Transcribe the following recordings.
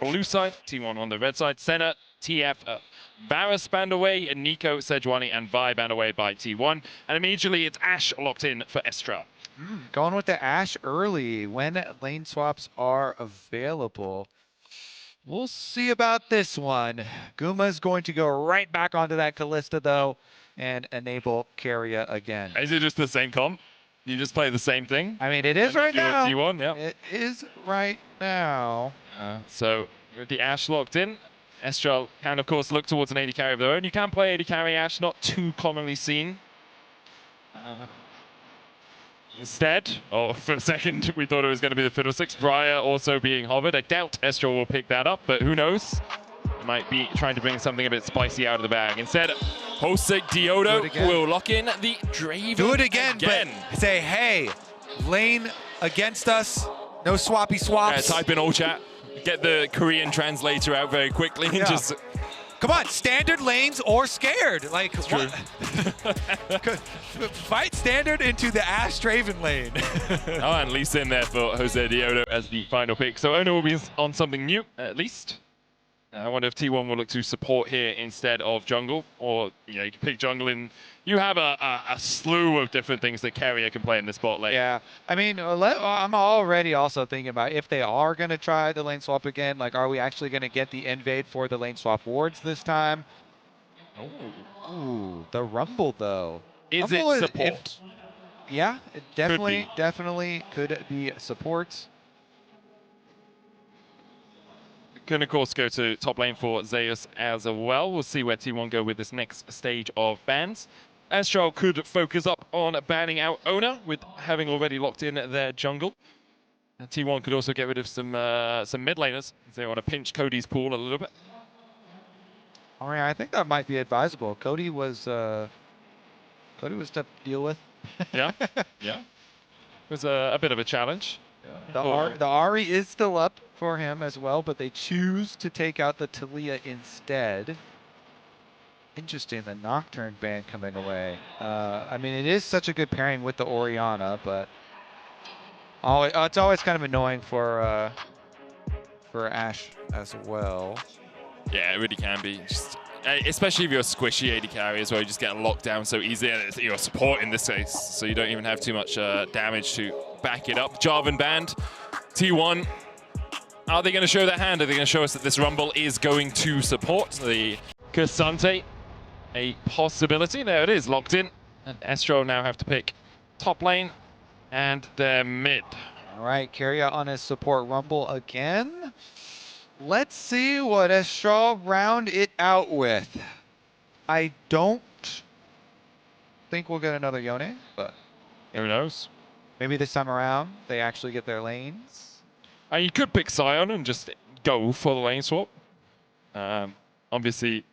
blue side, T1 on the red side. Center, TF, Varus banned away, and Nico, Sejuani, and Vi banned away by T1. And immediately it's Ashe locked in for Estral. Going with the Ashe early when lane swaps are available. We'll see about this one. Guma's going to go right back onto that Kalista, though, and enable Keria again. Is it just the same comp? You just play the same thing? I mean, it is right now. T1, yeah. It is right now. So with the Ashe locked in, Estral can, of course, look towards an AD carry of their own. You can play AD carry Ashe, not too commonly seen. Instead, for a second, we thought it was going to be the Fiddlesticks. Briar also being hovered. I doubt Estral will pick that up, but who knows? They might be trying to bring something a bit spicy out of the bag. Instead, Josedeodo will lock in the Draven. Do it again. But say, hey, lane against us. No swappy swaps. Type in all chat. Get the Korean translator out very quickly and just... Come on, standard lanes or scared. Like, true. Fight standard into the Ashe Draven lane. And Lee Sin there for Josedeodo as the final pick. So Oner will be on something new, at least. I wonder if T1 will look to support here instead of jungle, or you can pick jungle in. You have a slew of different things that Keria can play in this bot lane. Yeah, I mean, I'm already also thinking about if they are going to try the lane swap again, like, are we actually going to get the invade for the lane swap wards this time? Ooh, the Rumble, though. Is Rumble it support? Yeah, it definitely could be support. Can, of course, go to top lane for Zeus as well. We'll see where T1 go with this next stage of bans. Estral could focus up on banning out Oner, with having already locked in their jungle. And T1 could also get rid of some mid laners if they want to pinch Cody's pool a little bit. All right, I think that might be advisable. Cody was tough to deal with. Yeah. It was a bit of a challenge. The Ahri is still up for him as well, but they choose to take out the Talia instead. Interesting, the Nocturne ban coming away. I mean, it is such a good pairing with the Orianna, but it's always kind of annoying for Ashe as well. Yeah, it really can be. Just, especially if you're a squishy AD carry as well, you just get locked down so easily. And you're support in this case, so you don't even have too much damage to back it up. Jarvan banned. T1. Are they going to show their hand? Are they going to show us that this Rumble is going to support the Ksante? A possibility. There it is, locked in. And Estral now have to pick top lane and their mid. All right, Keria on his support Rumble again. Let's see what Estral round it out with. I don't think we'll get another Yone, but who knows? Maybe this time around they actually get their lanes. You could pick Sion and just go for the lane swap. Obviously,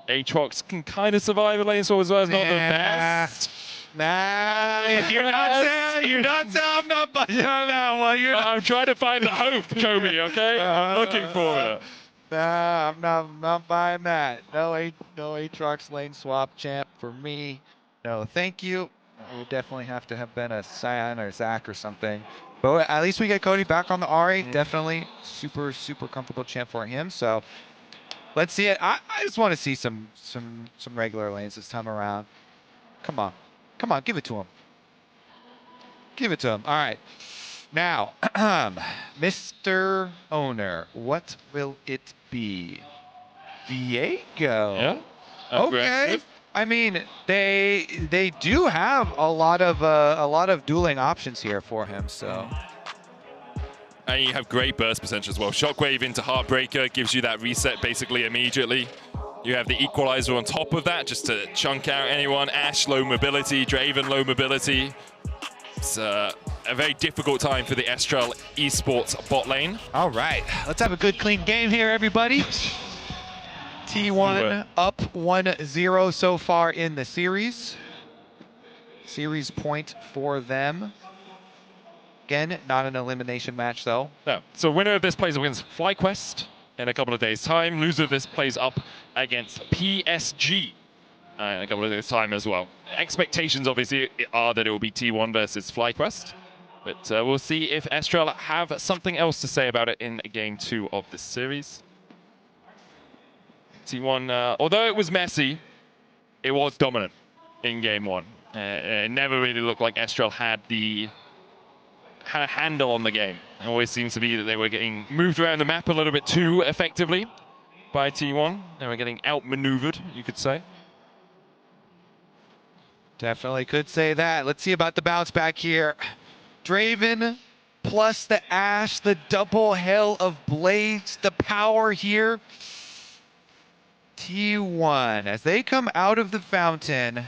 Aatrox can kind of survive a lane swap as well. It's not the best. If you're not I'm not budging on that one. I'm trying to find the hope, Kobe, okay? Looking for it. Nah, I'm not buying that. No Aatrox lane swap champ for me. No, thank you. It would definitely have to have been a Sion or Zach or something. But at least we get Cody back on the Ahri. Definitely super comfortable champ for him. So let's see it. I just want to see some regular lanes this time around. Come on, give it to him. Give it to him. All right. Now, Mr. Oner, what will it be? Viego. Yeah. Okay. I mean, they do have a lot of dueling options here for him, so. And you have great burst potential as well. Shockwave into Heartbreaker gives you that reset basically immediately. You have the Equalizer on top of that just to chunk out anyone. Ashe low mobility, Draven low mobility. It's a very difficult time for the Estral Esports bot lane. All right, let's have a good clean game here, everybody. T1 up 1-0 so far in the series. Series point for them. Again, not an elimination match though. No. So winner of this plays against FlyQuest in a couple of days' time. Loser of this plays up against PSG in a couple of days' time as well. Expectations obviously are that it will be T1 versus FlyQuest. But we'll see if Estral have something else to say about it in game 2 of this series. T1, although it was messy, it was dominant in game 1. It never really looked like Estral had a handle on the game. It always seems to be that they were getting moved around the map a little bit too effectively by T1. They were getting outmaneuvered, you could say. Definitely could say that. Let's see about the bounce back here. Draven plus the Ashe, the double hail of blades, the power here. T1, as they come out of the fountain,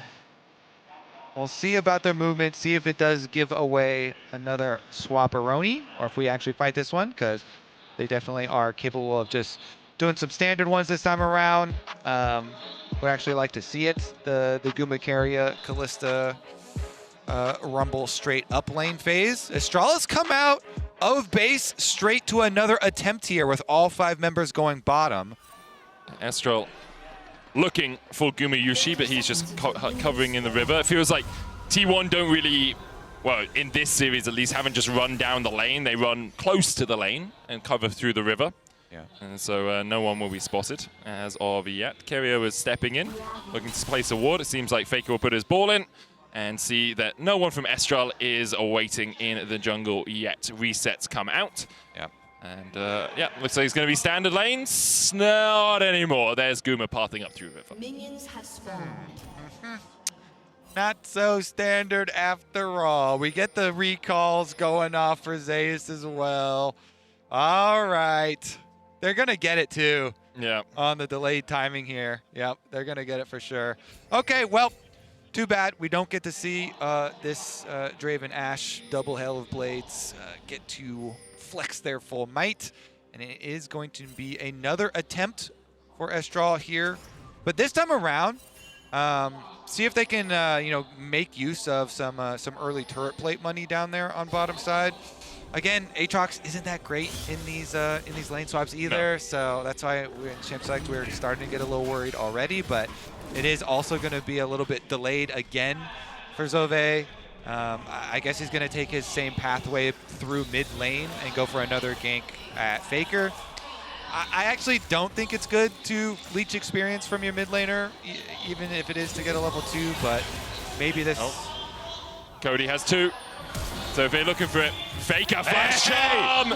we'll see about their movement, see if it does give away another swapperoni, or if we actually fight this one, because they definitely are capable of just doing some standard ones this time around. Would actually like to see it. The Guma Keria Kalista Rumble straight up lane phase. Estral has come out of base straight to another attempt here with all 5 members going bottom. Estral looking for Gumayusi, but he's just covering in the river. It feels like T1 don't really, well, in this series at least, haven't just run down the lane. They run close to the lane and cover through the river. Yeah. And so no one will be spotted as of yet. Keria is stepping in, looking to place a ward. It seems like Faker will put his ball in and see that no one from Estral is awaiting in the jungle yet. Resets come out. Yeah. And yeah, looks like it's going to be standard lanes. Not anymore. There's Guma pathing up through river. Minions have spawned. Not so standard after all. We get the recalls going off for Zeus as well. All right. They're going to get it too. Yeah. On the delayed timing here. Yep, they're going to get it for sure. Okay, well, too bad we don't get to see this Draven Ashe double hail of blades get to flex their full might. And it is going to be another attempt for Estral here. But this time around, see if they can make use of some early turret plate money down there on bottom side. Again, Aatrox isn't that great in these lane swaps either, no. So that's why in Champ Select we're starting to get a little worried already. But it is also going to be a little bit delayed again for Zothve. I guess he's going to take his same pathway through mid lane and go for another gank at Faker. I actually don't think it's good to leech experience from your mid laner, even if it is to get a level 2. But maybe this. Oh. Cody has 2. So they're looking for it. Faker flash him!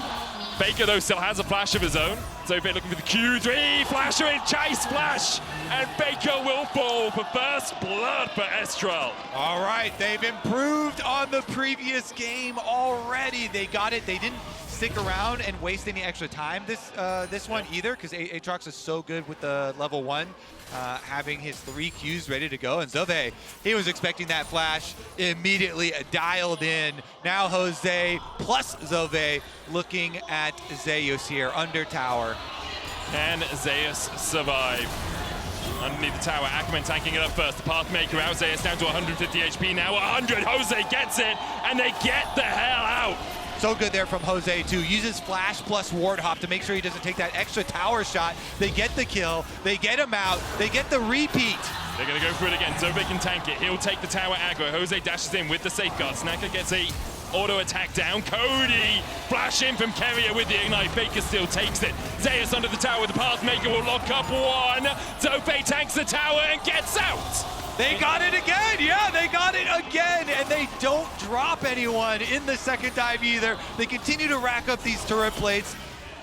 Faker though still has a flash of his own. So they're looking for the Q3, flasher in, chase flash! And Faker will fall for first blood for Estral. All right, they've improved on the previous game already. They got it, they didn't stick around and waste any extra time this one either, because Aatrox is so good with the level 1. Having his 3 Qs ready to go, and Zothve, he was expecting that flash, immediately dialed in. Now Jose plus Zothve looking at Zeus here under tower. Can Zeus survive? Underneath the tower, Ackerman tanking it up first. The Pathmaker out, Zeus down to 150 HP now, 100, Jose gets it, and they get the hell out. So good there from Jose too. Uses flash plus ward hop to make sure he doesn't take that extra tower shot. They get the kill, they get him out, they get the repeat. They're gonna go for it again. Zothve can tank it. He'll take the tower aggro. Jose dashes in with the safeguard. Snaka gets a auto attack down. Cody flash in from Keria with the ignite. Faker still takes it. Zeus under the tower. The Pathmaker will lock up 1. Zothve tanks the tower and gets out. They got it again, yeah, they got it again, and they don't drop anyone in the second dive either. They continue to rack up these turret plates.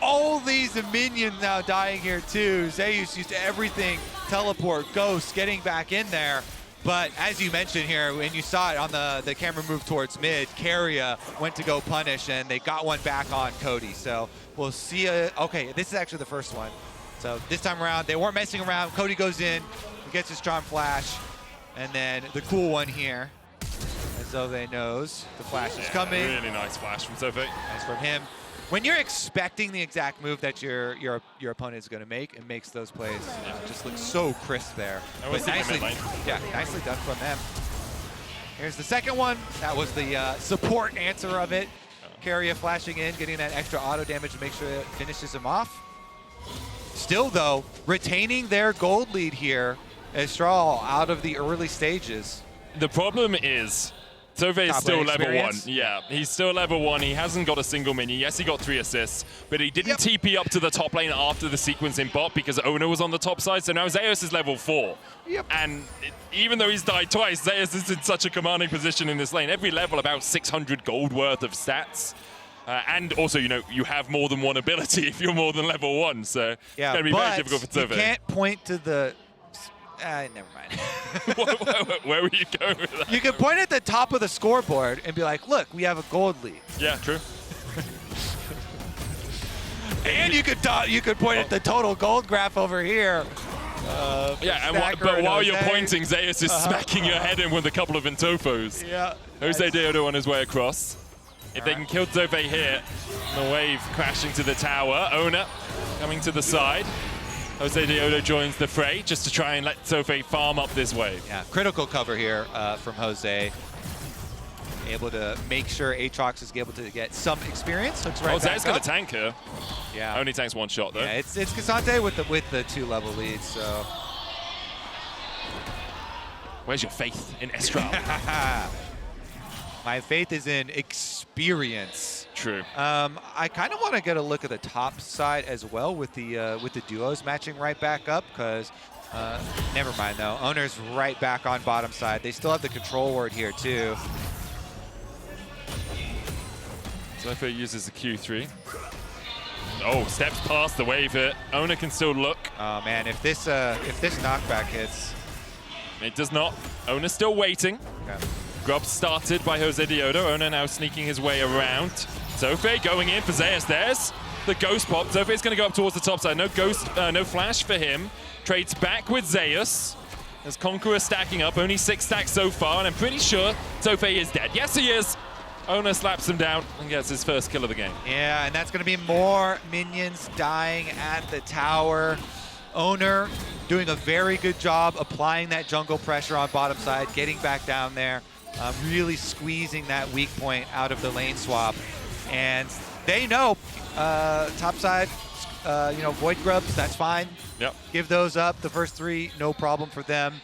All these minions now dying here too. Zeus used everything, teleport, ghost, getting back in there. But as you mentioned here, when you saw it on the camera move towards mid, Keria went to go punish, and they got one back on Cody. So we'll see, okay, this is actually the first one. So this time around, they weren't messing around. Cody goes in, he gets his charm flash. And then the cool one here, as Zothve knows, the flash is coming. Really nice flash from Zothve. Nice from him. When you're expecting the exact move that your opponent is going to make, it makes those plays just look so crisp there. But nicely, nicely done from them. Here's the second one. That was the support answer of it. Keria flashing in, getting that extra auto damage to make sure it finishes him off. Still though, retaining their gold lead here. Estral out of the early stages. The problem is Zothve is Top still lane level 1. experience? Yeah, he's still level 1. He hasn't got a single minion. Yes, he got 3 assists, but he didn't TP up to the top lane after the sequence in bot because Oner was on the top side. So now Zeus is level 4. Yep. And even though he's died twice, Zeus is in such a commanding position in this lane. Every level about 600 gold worth of stats. And also, you know, you have more than one ability if you're more than level 1. So it's going to be very difficult for Zothve. You can't point to the... never mind. Where were you going with that? You can point at the top of the scoreboard and be like, look, we have a gold lead. Yeah, true. And you could point at the total gold graph over here. Yeah, but while you're pointing, Zeus is smacking your head in with a couple of Intofos. Yeah. Josedeodo on his way across. If they can kill Zothve here, the wave crashing to the tower. Oner coming to the side. Josedeodo joins the fray just to try and let Zothve farm up this wave. Yeah, critical cover here from Jose. Able to make sure Aatrox is able to get some experience. Looks right back Zeus going up. to tank her. Yeah. Only tanks 1 shot though. Yeah, it's Ksante with the 2-level lead, so. Where's your faith in Estral? My faith is in experience. True. I kind of want to get a look at the top side as well with the duos matching right back up, because never mind though. Oner's right back on bottom side. They still have the control ward here too. Zothve uses the Q3. Oh, steps past the wave hit. Oner can still look. Oh man, if this knockback hits. It does not. Oner's still waiting. Okay. Grub started by Josedeodo. Oner now sneaking his way around. Zothve going in for Zeus. There's the ghost pop. Zothve's going to go up towards the top side. No ghost, no flash for him. Trades back with Zeus. As Conqueror stacking up. Only 6 stacks so far, and I'm pretty sure Zothve is dead. Yes, he is. Oner slaps him down and gets his first kill of the game. Yeah, and that's going to be more minions dying at the tower. Oner doing a very good job applying that jungle pressure on bottom side, getting back down there, really squeezing that weak point out of the lane swap. And they know top side, Void Grubs, that's fine. Yep. Give those up. The first 3, no problem for them.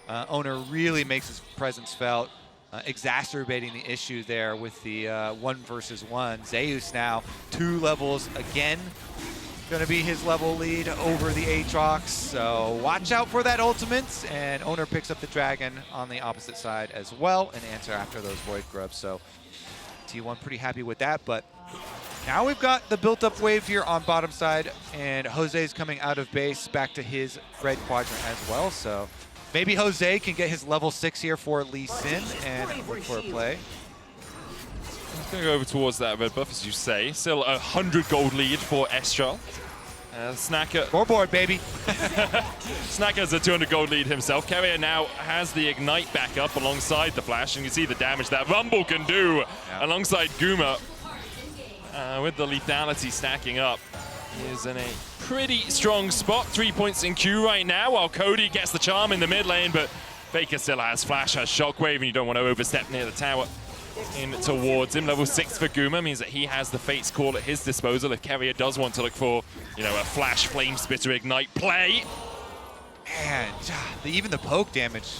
Oner really makes his presence felt, exacerbating the issue there with the 1 versus 1. Zeus now 2 levels again. Going to be his level lead over the Aatrox, so watch out for that ultimate. And Oner picks up the dragon on the opposite side as well and answer after those Void Grubs. So T1 pretty happy with that, but now we've got the built-up wave here on bottom side, and Jose's coming out of base back to his red quadrant as well. So maybe Jose can get his level 6 here for Lee Sin and look for a play. He's going to go over towards that red buff, as you say. Still a 100 gold lead for Estral. Snacker. Scoreboard, baby. Snacker has a 200 gold lead himself. Keria now has the Ignite back up alongside the Flash, and you see the damage that Rumble can do alongside Guma. With the lethality stacking up. He is in a pretty strong spot. 3 points in queue right now, while Cody gets the charm in the mid lane, but Faker still has Flash, has Shockwave, and you don't want to overstep near the tower. In towards him. Level 6 for Guma means that he has the Fate's Call at his disposal if Keria does want to look for, a Flash, Flame Spitter, Ignite play. And even the poke damage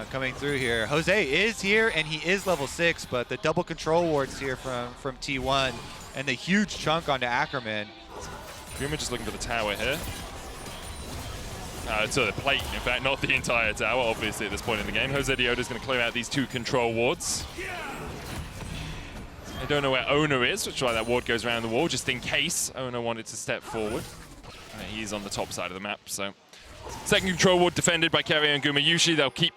coming through here. Jose is here, and he is level 6, but the double control wards here from T1 and the huge chunk onto Ackerman. Guma just looking for the tower here. To the plate, in fact, not the entire tower, obviously, at this point in the game. Josedeodo is going to clear out these 2 control wards. I don't know where Oner is, which is why that ward goes around the wall, just in case Oner wanted to step forward. He's on the top side of the map, so. Second control ward defended by Keria and Gumayusi. They'll keep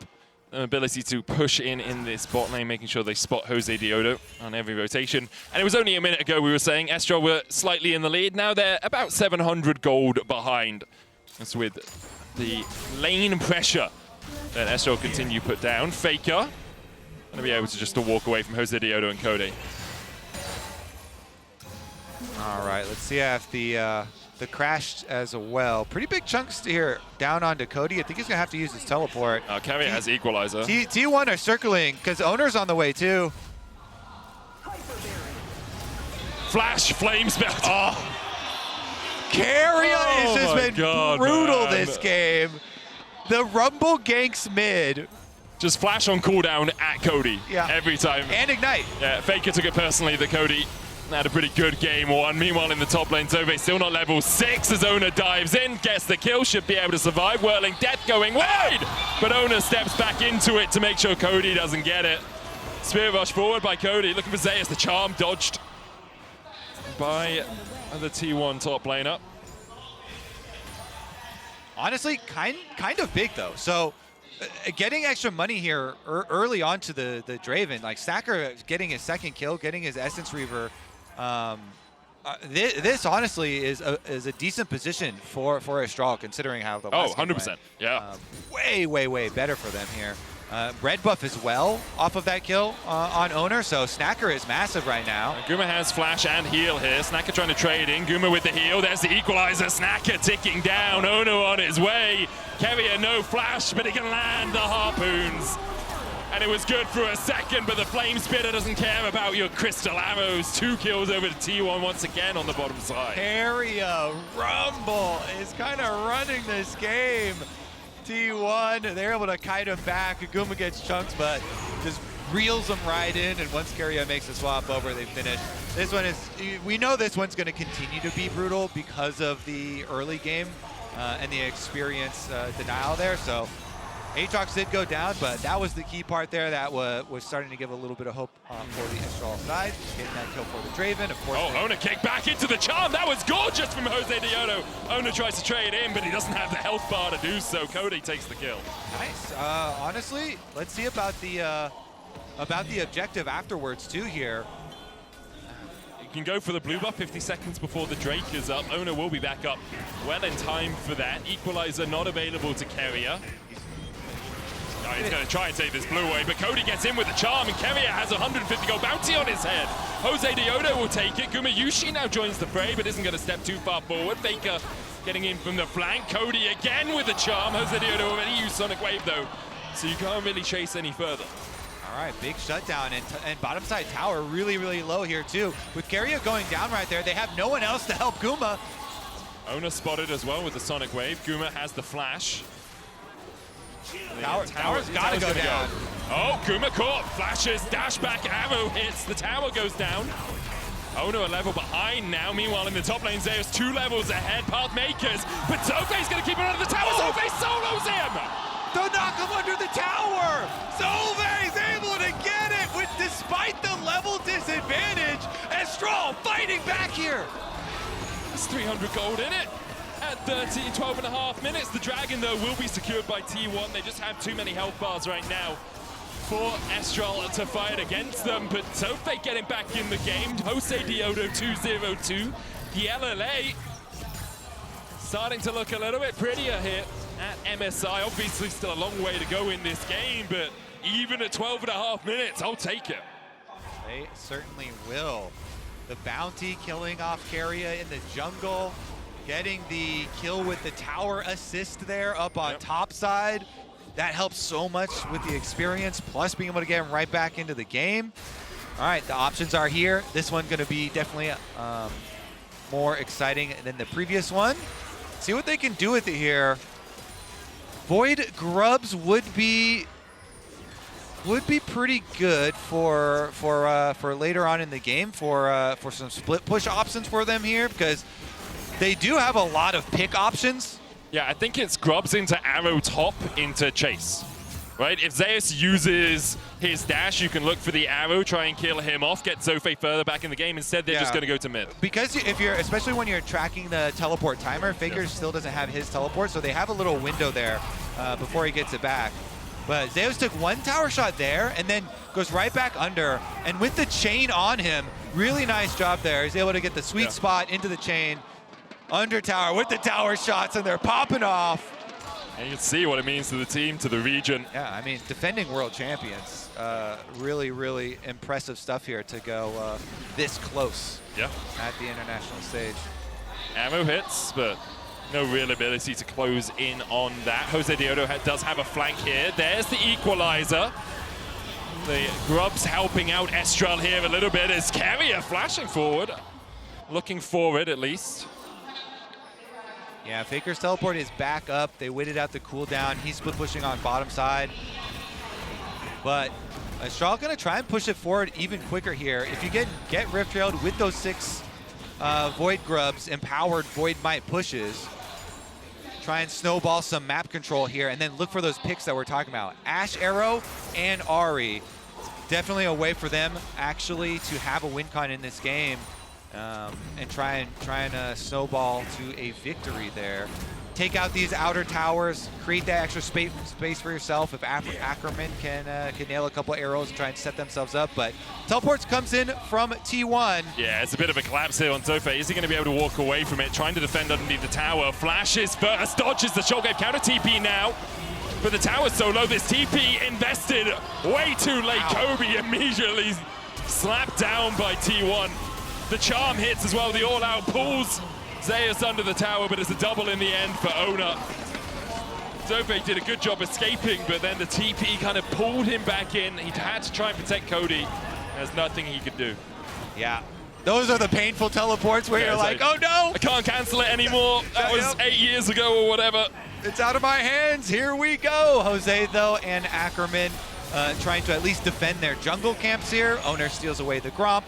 the ability to push in this bot lane, making sure they spot Josedeodo on every rotation. And it was only a minute ago we were saying Estral were slightly in the lead. Now they're about 700 gold behind. That's with the lane pressure that Estral continue put down. Faker going to be able to just walk away from Josedeodo and Cody. All right, let's see if the crash as well. Pretty big chunks here down onto Cody. I think he's going to have to use his teleport. Keria has Equalizer. T1 are circling because Oner's on the way too. Flash, Flame Spell. Oh. Keria has just been brutal man. this game. The Rumble ganks mid Just flash on cooldown at Cody every time. And ignite. Yeah, Faker took it personally that Cody had a pretty good game one. Meanwhile, in the top lane, Zothve still not level 6 as Oner dives in, gets the kill, should be able to survive. Whirling Death going wide, but Oner steps back into it to make sure Cody doesn't get it. Spirit rush forward by Cody, looking for Zeus. The charm dodged by the T1 top laner. Honestly, kind of big though. So getting extra money here early on to the Draven, like Stacker getting his second kill, getting his Essence Reaver. This honestly is a decent position for Estral, considering how the last game 100%, went. yeah. Way better for them here. Red buff as well off of that kill on Oner, so Snacker is massive right now. Guma has flash and heal here. Snacker trying to trade in. Guma with the heal. There's the equalizer. Snacker ticking down. Oner on his way. Keria no flash, but he can land the harpoons. And it was good for a second, but the Flame Spitter doesn't care about your crystal arrows. 2 kills over to T1 once again on the bottom side. Keria Rumble is kind of running this game. T1, they're able to kite him back. Guma gets chunks, but just reels him right in, and once Keria makes the swap over, they finish. This one is, we know this one's going to continue to be brutal because of the early game and the experience denial there, so Aatrox did go down, but that was the key part there that was starting to give a little bit of hope for the Estral side. Getting that kill for the Draven, of course. Oh, Oner kicked back into the charm. That was gorgeous from Josedeodo. Oner tries to trade in, but he doesn't have the health bar to do so. Cody takes the kill. Nice. Honestly, let's see about the objective afterwards too here. You can go for the blue buff 50 seconds before the Drake is up. Oner will be back up well in time for that. Equalizer not available to Keria. Oh, he's going to try and take this blue away, but Cody gets in with the charm, and Keria has a 150 gold bounty on his head. Josedeodo will take it. Gumayusi now joins the fray, but isn't going to step too far forward. Faker getting in from the flank. Cody again with the charm. Josedeodo already used Sonic Wave, though, so you can't really chase any further. All right, big shutdown, and bottom side tower really low here, too. With Keria going down right there, they have no one else to help Guma. Oner spotted as well with the Sonic Wave. Guma has the flash. Tower's got to go down. Oh, Guma caught, flashes, dash back, arrow hits, the tower goes down. Oner a level behind now. Meanwhile, in the top lane, Zeus 2 levels ahead, path makers, but Zothve's going to keep it under the tower. Zothve solos him! Don't knock him under the tower! Zothve's able to get it despite the level disadvantage. Estral fighting back here. There's 300 gold in it. At 12.5 minutes, the Dragon, though, will be secured by T1. They just have too many health bars right now for Estral to fight against them. But Zothve getting back in the game. Josedeodo 2-0-2. The LLA starting to look a little bit prettier here at MSI. Obviously, still a long way to go in this game, but even at 12.5 minutes, I'll take it. They certainly will. The bounty killing off Keria in the jungle. Getting the kill with the tower assist there up on top side. That helps so much with the experience, plus being able to get him right back into the game. All right, the options are here. This one's going to be definitely more exciting than the previous one. See what they can do with it here. Void Grubs would be pretty good for later on in the game for some split push options for them here, because they do have a lot of pick options. Yeah, I think it's Grubs into arrow top into chase, right? If Zeus uses his dash, you can look for the arrow, try and kill him off, get Zothve further back in the game. Instead, they're just going to go to mid. Because if you're, especially when you're tracking the teleport timer, Faker still doesn't have his teleport, so they have a little window there before he gets it back. But Zeus took 1 tower shot there and then goes right back under. And with the chain on him, really nice job there. He's able to get the sweet spot into the chain. Under tower with the tower shots, and they're popping off. And you can see what it means to the team, to the region. Yeah, I mean, defending world champions. Really impressive stuff here to go this close at the international stage. Ammo hits, but no real ability to close in on that. Josedeodo does have a flank here. There's the equalizer. The Grubs helping out Estral here a little bit as Keria flashing forward. Looking forward, at least. Yeah, Faker's teleport is back up. They waited out the cooldown. He's split pushing on bottom side. But Estral going to try and push it forward even quicker here. If you get Rift Trailed with those 6 Void Grubs, empowered Void Might pushes, try and snowball some map control here, and then look for those picks that we're talking about. Ashe Arrow and Ahri. Definitely a way for them actually to have a win con in this game and try and snowball to a victory there. Take out these outer towers, create that extra space for yourself if Ackerman can nail a couple arrows and try and set themselves up. But teleports comes in from T1. Yeah, it's a bit of a collapse here on Zothve. Is he going to be able to walk away from it? Trying to defend underneath the tower. Flashes first, dodges the shockwave counter TP now. But the tower's so low, this TP invested way too late. Cody immediately slapped down by T1. The charm hits as well, the all-out pulls Zeus under the tower, but it's a double in the end for Oner. Zothve did a good job escaping, but then the TP kind of pulled him back in. He had to try and protect Cody. There's nothing he could do. Yeah, those are the painful teleports where you're like, oh no! I can't cancel it anymore. That was 8 years ago or whatever. It's out of my hands, here we go! Jose, though, and Ackerman trying to at least defend their jungle camps here. Oner steals away the Gromp.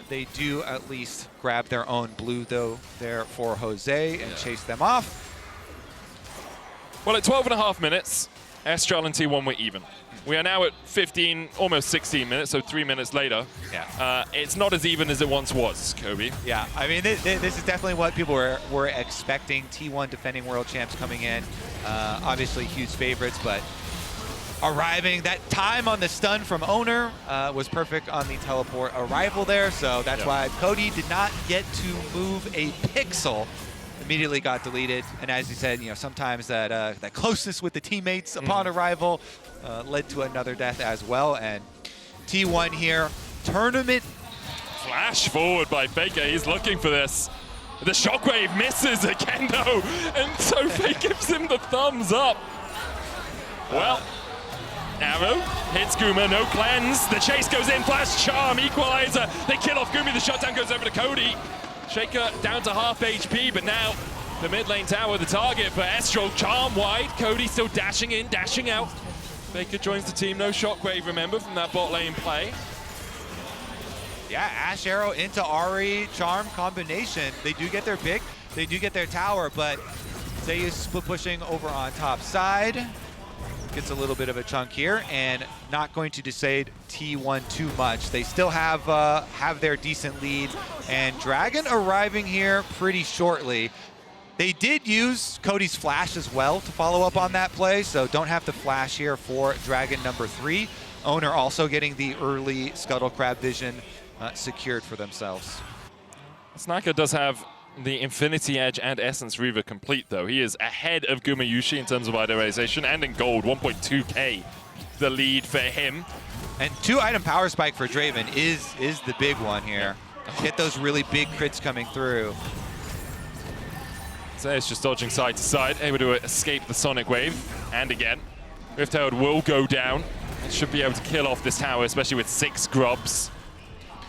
They do at least grab their own blue, though, there for Jose and chase them off. Well, at 12.5 minutes, Estral and T1 were even. We are now at 15, almost 16 minutes, so 3 minutes later. Yeah. It's not as even as it once was, Kobe. Yeah, I mean, this is definitely what people were expecting. T1 defending world champs coming in. Obviously, huge favorites, but arriving, that time on the stun from Oner was perfect on the teleport arrival there, so that's why Cody did not get to move a pixel. Immediately got deleted, and as you said, sometimes that closeness with the teammates upon arrival led to another death as well. And T1 here, tournament. Flash forward by Faker, he's looking for this. The shockwave misses again though, and Zothve gives him the thumbs up. Well, Arrow hits Guma, no cleanse. The chase goes in, flash charm, equalizer. They kill off Gumi, the shutdown goes over to Cody. Shaker down to half HP, but now the mid lane tower, the target for Estral, charm wide. Cody still dashing in, dashing out. Faker joins the team, no shockwave, remember, from that bot lane play. Yeah, Ashe Arrow into Ahri, charm combination. They do get their pick, they do get their tower, but Zeus split pushing over on top side. Gets a little bit of a chunk here, and not going to dissuade T1 too much. They still have their decent lead, and Dragon arriving here pretty shortly. They did use Cody's flash as well to follow up on that play, so don't have to flash here for Dragon number 3. Oner also getting the early Scuttle Crab vision secured for themselves. Snaka does have the Infinity Edge and Essence Reaver complete, though. He is ahead of Gumayusi in terms of itemization, and in gold, 1.2k the lead for him. And 2-item power spike for Draven is the big one here. Get those really big crits coming through. So it's just dodging side to side, able to escape the Sonic Wave. And again, Rift Herald will go down. It should be able to kill off this tower, especially with 6 grubs.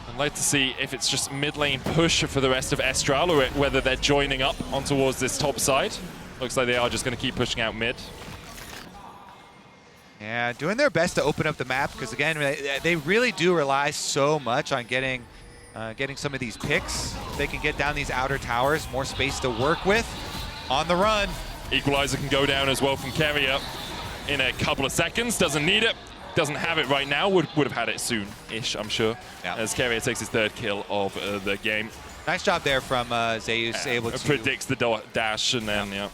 I'd like to see if it's just mid lane push for the rest of Estral, or whether they're joining up on towards this top side. Looks like they are just going to keep pushing out mid. Yeah, doing their best to open up the map, because again, they really do rely so much on getting some of these picks. They can get down these outer towers, more space to work with. On the run. Equalizer can go down as well from Keria in a couple of seconds. Doesn't need it. Doesn't have it right now. Would have had it soon-ish, I'm sure. Yeah. As Keria takes his 3rd kill of the game. Nice job there from Zeus, able to predicts the dash, and then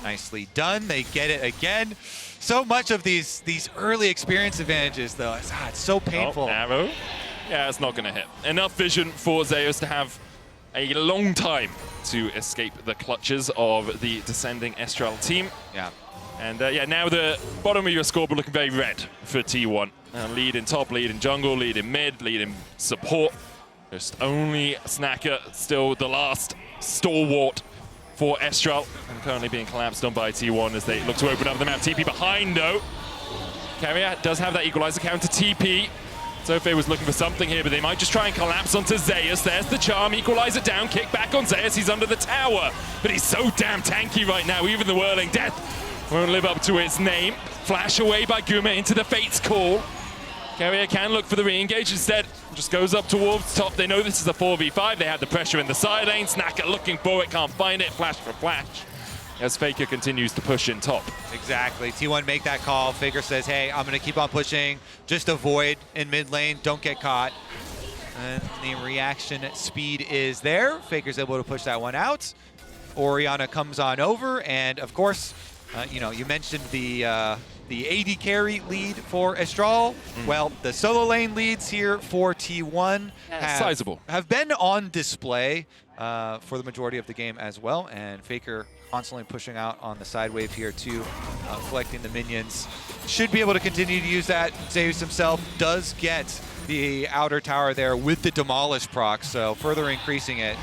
nicely done. They get it again. So much of these early experience advantages, though. It's so painful. Oh, arrow. Yeah, it's not going to hit. Enough vision for Zeus to have a long time to escape the clutches of the descending Estral team. Yeah. And yeah, now the bottom of your scoreboard looking very red for T1. Lead in top, lead in jungle, lead in mid, lead in support. Just only Snacker still the last stalwart for Estral, and currently being collapsed on by T1 as they look to open up the map. TP behind though. Keria does have that equalizer counter TP. Zothve was looking for something here, but they might just try and collapse onto Zeus. There's the charm, equalizer down, kick back on Zeus. He's under the tower, but he's so damn tanky right now. Even the whirling death Won't live up to its name. Flash away by Guma into the Fate's Call. Keria can look for the re-engage, instead just goes up towards top. They know this is a 4v5. They had the pressure in the side lane. Snacker looking for it, can't find it. Flash for flash as Faker continues to push in top. Exactly. T1 make that call. Faker says, hey, I'm going to keep on pushing. Just avoid in mid lane. Don't get caught. And the reaction speed is there. Faker's able to push that one out. Orianna comes on over. And, of course, you know, you mentioned the AD carry lead for Estral. Well, the solo lane leads here for T1 have been on display for the majority of the game as well. And Faker constantly pushing out on the side wave here too, collecting the minions. Should be able to continue to use that. Zeus himself does get the outer tower there with the demolish proc, so further increasing it.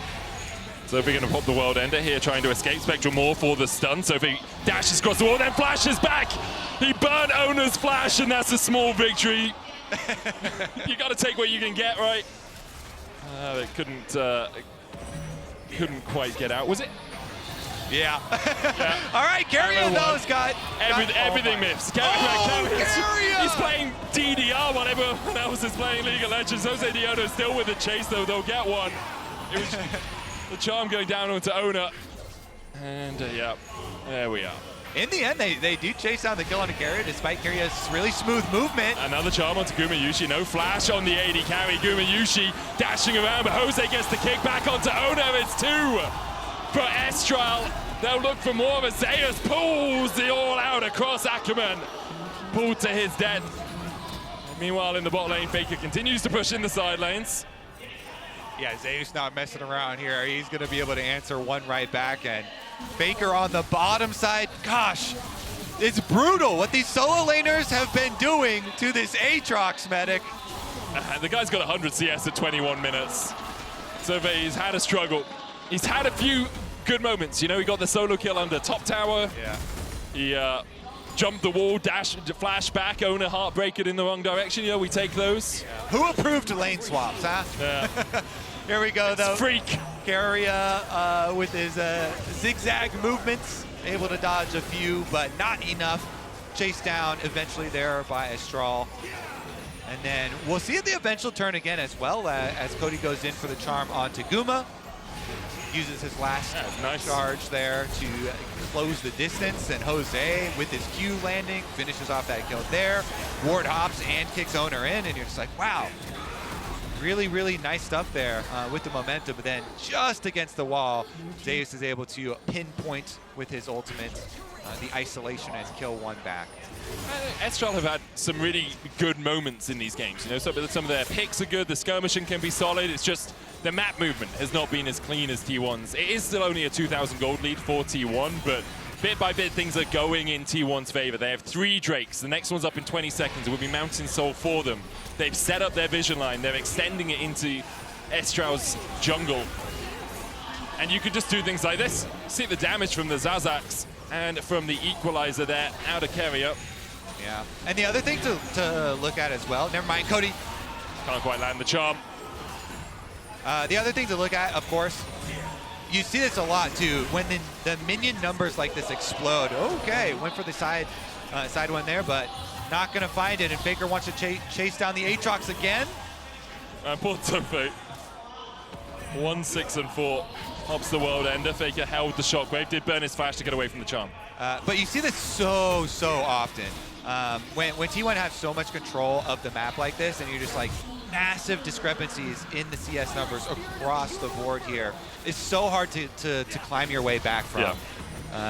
Zothve going to pop the World Ender here, trying to escape. Spectral more for the stun. Zothve dashes across the wall, then flashes back. He burned Oner's flash, and that's a small victory. You got to take what you can get, right? It couldn't quite get out. Was it? Yeah. All right, Keria though has got everything missed. Keria! He's playing DDR while everyone else is playing League of Legends. Josedeodo still with the chase, though. They'll get one. It was the charm going down onto Oner. And yeah, there we are. In the end, they do chase down the kill on Keria despite Keria's really smooth movement. Another charm onto Gumayusi. No flash on the AD carry. Gumayusi dashing around, but Jose gets the kick back onto Oner. It's 2 for Estral. They'll look for more, but Zeus pulls the all-out across Ackerman. Pulled to his death. Meanwhile, in the bot lane, Faker continues to push in the side lanes. Yeah, Zeus not messing around here. He's going to be able to answer one right back. And Faker on the bottom side. Gosh, it's brutal what these solo laners have been doing to this Aatrox medic. The guy's got 100 CS at 21 minutes. Zothve, he's had a struggle. He's had a few good moments. You know, he got the solo kill under top tower. Yeah. He jumped the wall, dash, flash back, Oner heartbreak it in the wrong direction. You know, we take those. Yeah. Who approved lane swaps, huh? Yeah. Here we go, though. Freak. Keria with his zigzag movements, able to dodge a few, but not enough. Chased down eventually there by Estral. And then we'll see the eventual turn again as well as Cody goes in for the charm onto Guma. Uses his last charge there to close the distance, and Jose with his Q landing finishes off that kill there. Ward hops and kicks Oner in, and you're just like, wow. Really, really nice stuff there with the momentum, but then just against the wall, Zeus is able to pinpoint with his ultimate the isolation and kill one back. Estral have had some really good moments in these games. You know, some of their picks are good, the skirmishing can be solid. It's just the map movement has not been as clean as T1's. It is still only a 2,000 gold lead for T1, but bit by bit things are going in T1's favor. They have 3 Drakes. The next one's up in 20 seconds. It will be Mountain Soul for them. They've set up their vision line. They're extending it into Estral's jungle. And you can just do things like this. See the damage from the Zazax and from the equalizer there out of Keria. Yeah, and the other thing to look at as well, never mind, Cody. Can't quite land the charm. The other thing to look at, of course, you see this a lot too, when the minion numbers like this explode. Okay, went for the side one there, but not gonna find it, and Faker wants to chase down the Aatrox again. Poor Zothve. 1, 6, and 4. Hops the World Ender. Faker held the shockwave, did burn his flash to get away from the charm. But you see this so often. When T1 has so much control of the map like this, and you're just like, massive discrepancies in the CS numbers across the board here. It's so hard to climb your way back from,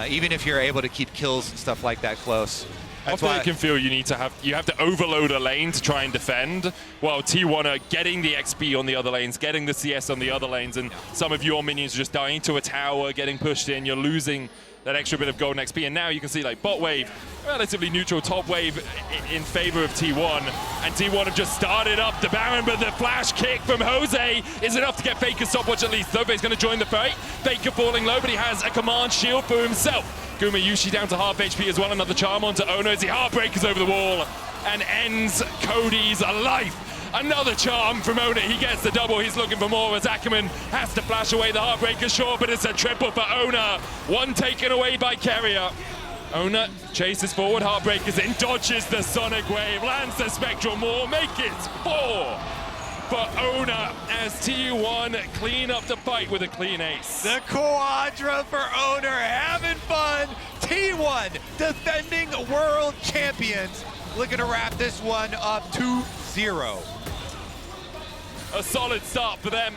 even if you're able to keep kills and stuff like that close. That's why it can feel you have to overload a lane to try and defend, while T1 are getting the XP on the other lanes, getting the CS on the other lanes, and some of your minions are just dying to a tower, getting pushed in. You're losing that extra bit of golden XP, and now you can see like bot wave, relatively neutral, top wave in favor of T1, and T1 have just started up the Baron, but the flash kick from Jose is enough to get Faker's stopwatch at least. Zothve's going to join the fight. Faker falling low, but he has a command shield for himself. Gumayusi down to half HP as well, another charm onto Oner as he heartbreakers over the wall and ends Cody's life. Another charm from Oner, he gets the double, he's looking for more as Ackerman has to flash away the heartbreaker short, but it's a triple for Oner. One taken away by Keria. Oner chases forward, Heartbreaker's in, dodges the Sonic Wave, lands the Spectral Maw, make it 4 for Oner as T1 clean up the fight with a clean ace. The Quadra for Oner, having fun. T1, defending world champions, looking to wrap this one up 2-0. A solid start for them.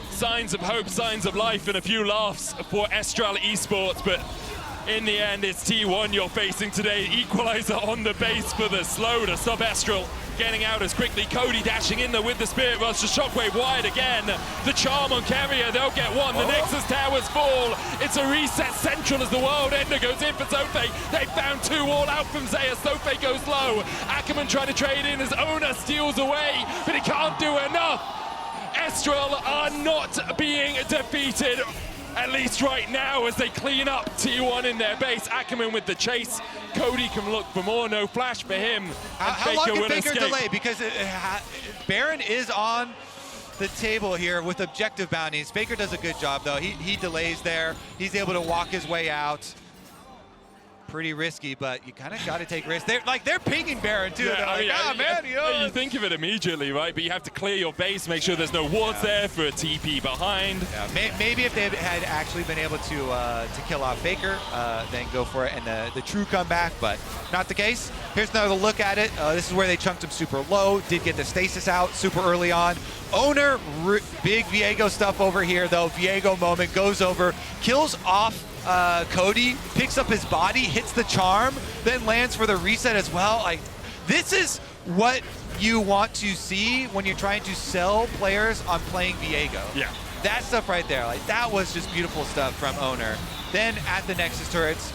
Signs of hope, signs of life, and a few laughs for Estral Esports, but in the end, it's T1 you're facing today. Equalizer on the base for the slow to stop Estral getting out as quickly. Cody dashing in there with the Spirit Rush. The Shockwave wide again. The charm on Keria, they'll get one. The Nexus towers fall. It's a reset central as the World Ender goes in for Zothve. They found 2 all out from Zeus. Zothve goes low. Ackerman trying to trade in as Oner steals away, but he can't do enough. Estral are not being defeated, at least right now, as they clean up T1 in their base. Ackerman with the chase. Cody can look for more, no flash for him. How long can Faker delay? Because Baron is on the table here with objective bounties. Faker does a good job though. He delays there. He's able to walk his way out. Pretty risky, but you kind of got to take risks. They're pinging Baron too. Yeah, they're like, man, you know. You think of it immediately, right? But you have to clear your base, make sure there's no wards there for a TP behind. Yeah, maybe if they had actually been able to kill off Faker, then go for it and the true comeback, but not the case. Here's another look at it. This is where they chunked him super low. Did get the stasis out super early on. Oner, big Viego stuff over here though. Viego moment, goes over, kills off Cody, picks up his body, hits the charm, then lands for the reset as well. Like, this is what you want to see when you're trying to sell players on playing Viego. Yeah. That stuff right there, like that was just beautiful stuff from Oner. Then at the Nexus turrets,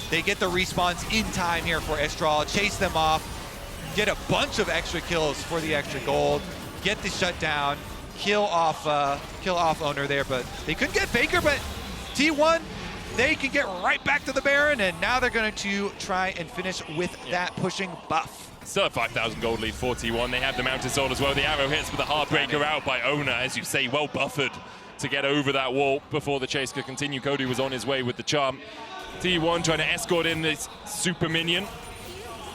they get the respawns in time here for Estral, chase them off, get a bunch of extra kills for the extra gold, get the shutdown, kill off Oner there, but they couldn't get Faker, but T1, they can get right back to the Baron, and now they're going to try and finish with that pushing buff. Still a 5,000 gold lead for T1. They have the Mounted Sword as well. The arrow hits with the Heartbreaker out by Oner, as you say, well buffered to get over that wall before the chase could continue. Cody was on his way with the charm. T1 trying to escort in this super minion.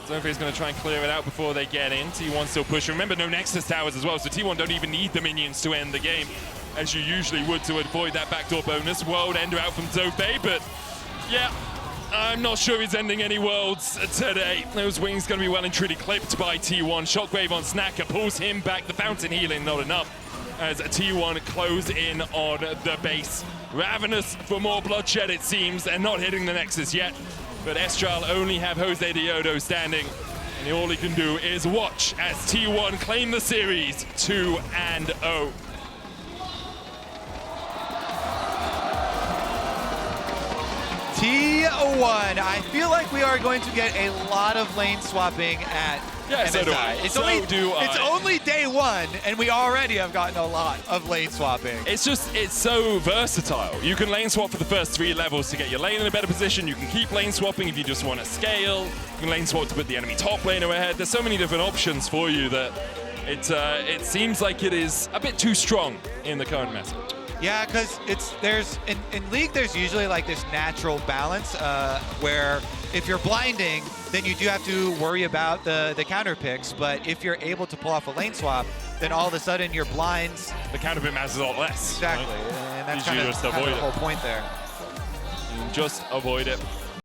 Zothve's going to try and clear it out before they get in. T1 still pushing. Remember, no Nexus towers as well, so T1 don't even need the minions to end the game, as you usually would to avoid that backdoor bonus. World Ender out from Zothve, but yeah, I'm not sure he's ending any worlds today. Those wings going to be well and truly clipped by T1. Shockwave on Snacker pulls him back. The fountain healing not enough as T1 close in on the base. Ravenous for more bloodshed, it seems. They're not hitting the Nexus yet, but Estral only have Josedeodo standing, and all he can do is watch as T1 claim the series 2-0. T1, I feel like we are going to get a lot of lane swapping at MSI. So do I. It's only day one, and we already have gotten a lot of lane swapping. It's so versatile. You can lane swap for the first 3 levels to get your lane in a better position. You can keep lane swapping if you just want to scale. You can lane swap to put the enemy top laner ahead. There's so many different options for you that it seems like it is a bit too strong in the current meta. Yeah, because in League there's usually like this natural balance where if you're blinding, then you do have to worry about the counter picks. But if you're able to pull off a lane swap, then all of a sudden your blinds, the counter pick matters a lot less. Exactly, right? And that's kind of the whole point there. You just avoid it.